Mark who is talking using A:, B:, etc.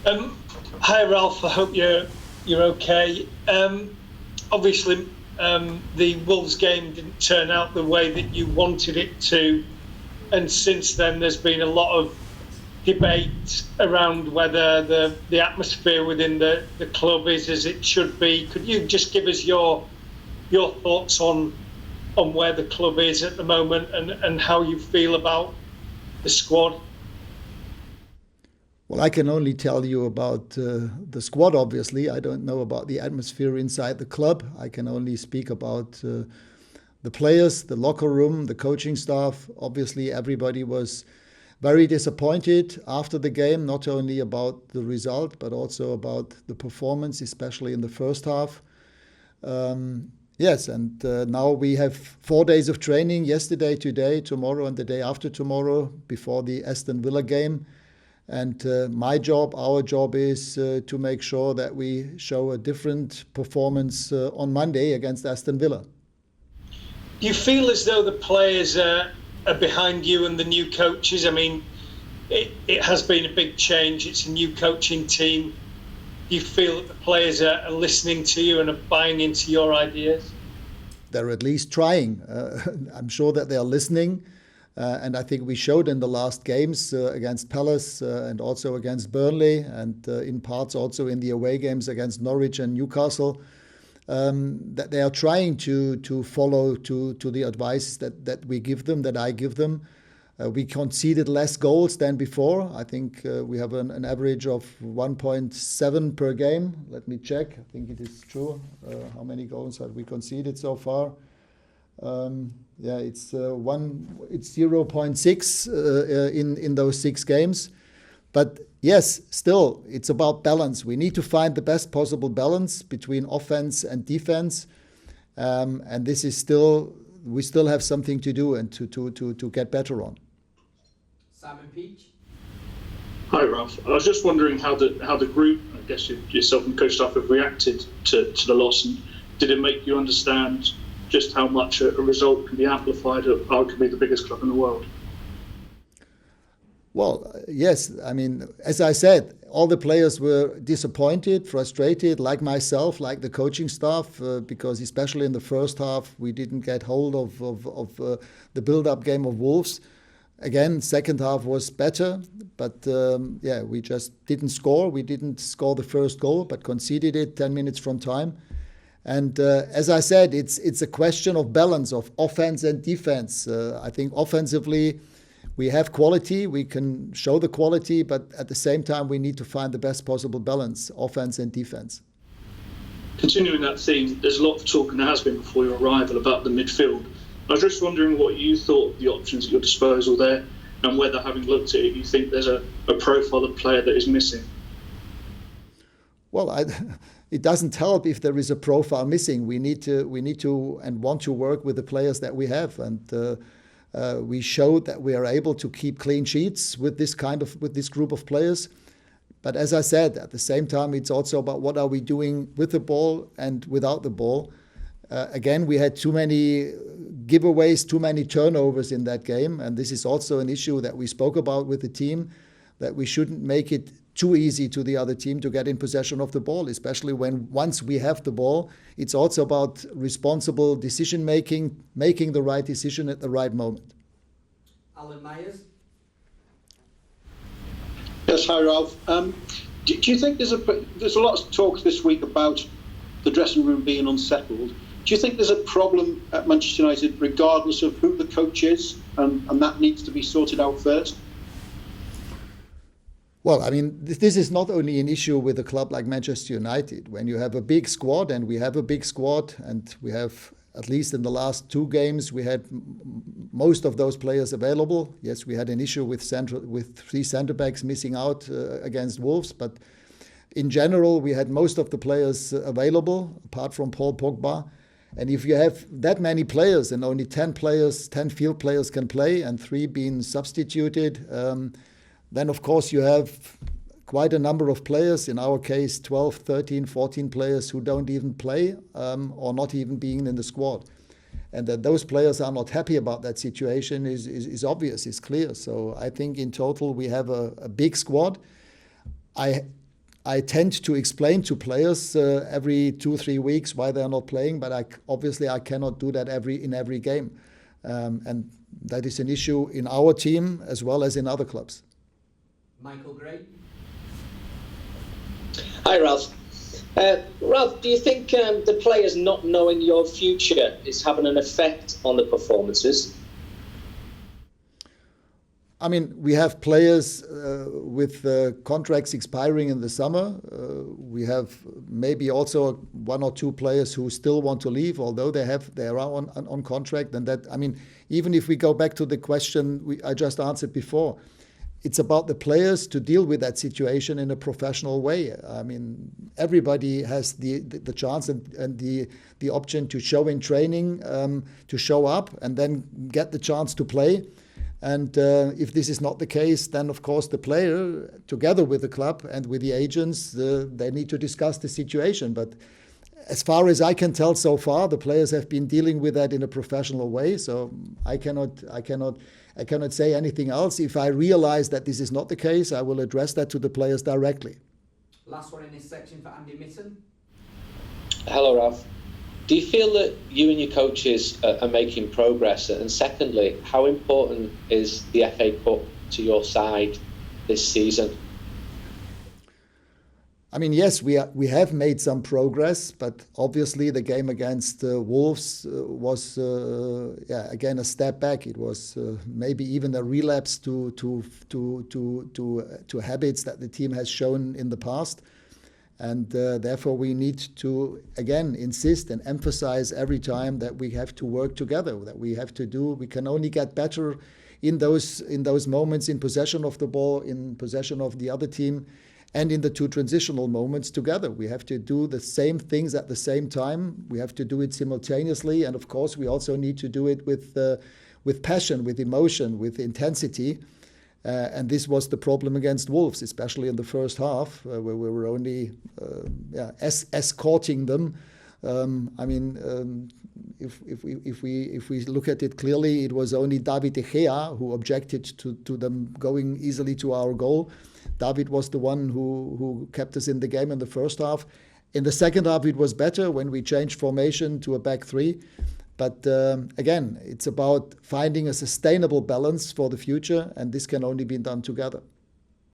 A: Hi Ralph, I hope you're okay. Obviously, the Wolves game didn't turn out the way that you wanted it to, and since then there's been a lot of debate around whether the atmosphere within the club is as it should be. Could you just give us your thoughts on where the club is at the moment and how you feel about the squad?
B: Well, I can only tell you about the squad, obviously. I don't know about the atmosphere inside the club. I can only speak about the players, the locker room, the coaching staff. Obviously, everybody was very disappointed after the game, not only about the result, but also about the performance, especially in the first half. Yes, and now we have 4 days of training, yesterday, today, tomorrow, and the day after tomorrow, before the Aston Villa game. And my job, our job is to make sure that we show a different performance on Monday against Aston Villa.
A: Do you feel as though the players are behind you and the new coaches? I mean, it has been a big change. It's a new coaching team. Do you feel that the players are listening to you and are buying into your ideas?
B: They're at least trying. I'm sure that they are listening. And I think we showed in the last games against Palace and also against Burnley and in parts also in the away games against Norwich and Newcastle that they are trying to follow to the advice that we give them, that I give them. We conceded less goals than before. I think we have an average of 1.7 per game. Let me check. I think it is true. How many goals have we conceded so far? It's 0.6 in those 6 games. But yes, still, it's about balance. We need to find the best possible balance between offense and defense. And this is we still have something to do and to get better on.
C: Simon Peach.
D: Hi Ralph. I was just wondering how the group, I guess yourself and coach staff, have reacted to the loss, and did it make you understand just how much a result can be amplified at arguably the biggest club in the world?
B: Well, yes. I mean, as I said, all the players were disappointed, frustrated, like myself, like the coaching staff, because especially in the first half, we didn't get hold of the build-up game of Wolves. Again, second half was better, but we just didn't score. We didn't score the first goal, but conceded it 10 minutes from time. And as I said, it's a question of balance of offense and defense. I think offensively we have quality, we can show the quality, but at the same time we need to find the best possible balance, offense and defense.
D: Continuing that theme, there's a lot of talk, and there has been before your arrival, about the midfield. I was just wondering what you thought of the options at your disposal there, and whether, having looked at it, you think there's a profile of player that is missing.
B: Well, it doesn't help if there is a profile missing. We need to and want to work with the players that we have, and we showed that we are able to keep clean sheets with this group of players. But as I said, at the same time, it's also about what are we doing with the ball and without the ball. Again, we had too many giveaways, too many turnovers in that game, and this is also an issue that we spoke about with the team, that we shouldn't make it too easy to the other team to get in possession of the ball, especially when once we have the ball. It's also about responsible decision making the right decision at the right moment.
C: Alan Myers.
E: Yes, hi Ralph. Do you think there's a lot of talk this week about the dressing room being unsettled? Do you think there's a problem at Manchester United regardless of who the coach is, and that needs to be sorted out first?
B: Well, I mean, this is not only an issue with a club like Manchester United. When you have a big squad, and we have a big squad, and we have, at least in the last 2 games, we had most of those players available. Yes, we had an issue with 3 centre-backs missing out against Wolves, but in general, we had most of the players available, apart from Paul Pogba. And if you have that many players and only 10 field players can play, and 3 being substituted, then of course you have quite a number of players, in our case 12, 13, 14 players who don't even play or not even being in the squad. And that those players are not happy about that situation is obvious, is clear. So I think in total we have a big squad. I I tend to explain to players every 2-3 weeks why they are not playing, but obviously I cannot do that in every game. And that is an issue in our team as well as in other clubs.
C: Michael Gray.
F: Hi, Ralf. Ralf, do you think the players not knowing your future is having an effect on the performances?
B: I mean, we have players with contracts expiring in the summer. We have maybe also 1 or 2 players who still want to leave, although they are on contract. And that, I mean, even if we go back to the question I just answered before, it's about the players to deal with that situation in a professional way. I mean, everybody has the chance and the option to show in training, to show up, and then get the chance to play. And if this is not the case, then of course the player, together with the club and with the agents, they need to discuss the situation. But as far as I can tell so far, the players have been dealing with that in a professional way. So I cannot say anything else. If I realize that this is not the case, I will address that to the players directly.
C: Last one in this section for Andy Mitten.
F: Hello, Ralf. Do you feel that you and your coaches are making progress? And secondly, how important is the FA Cup to your side this season?
B: I mean, yes, we have made some progress, but obviously the game against Wolves was again a step back. It was maybe even a relapse to habits that the team has shown in the past. And therefore, we need to, again, insist and emphasize every time that we have to work together, that we can only get better in those moments in possession of the ball, in possession of the other team, and in the 2 transitional moments together. We have to do the same things at the same time. We have to do it simultaneously. And of course, we also need to do it with passion, with emotion, with intensity. And this was the problem against Wolves, especially in the first half, where we were only escorting them. If we look at it clearly, it was only David De Gea who objected to them going easily to our goal. David was the one who kept us in the game in the first half. In the second half, it was better when we changed formation to a back 3. But again, it's about finding a sustainable balance for the future, and this can only be done together.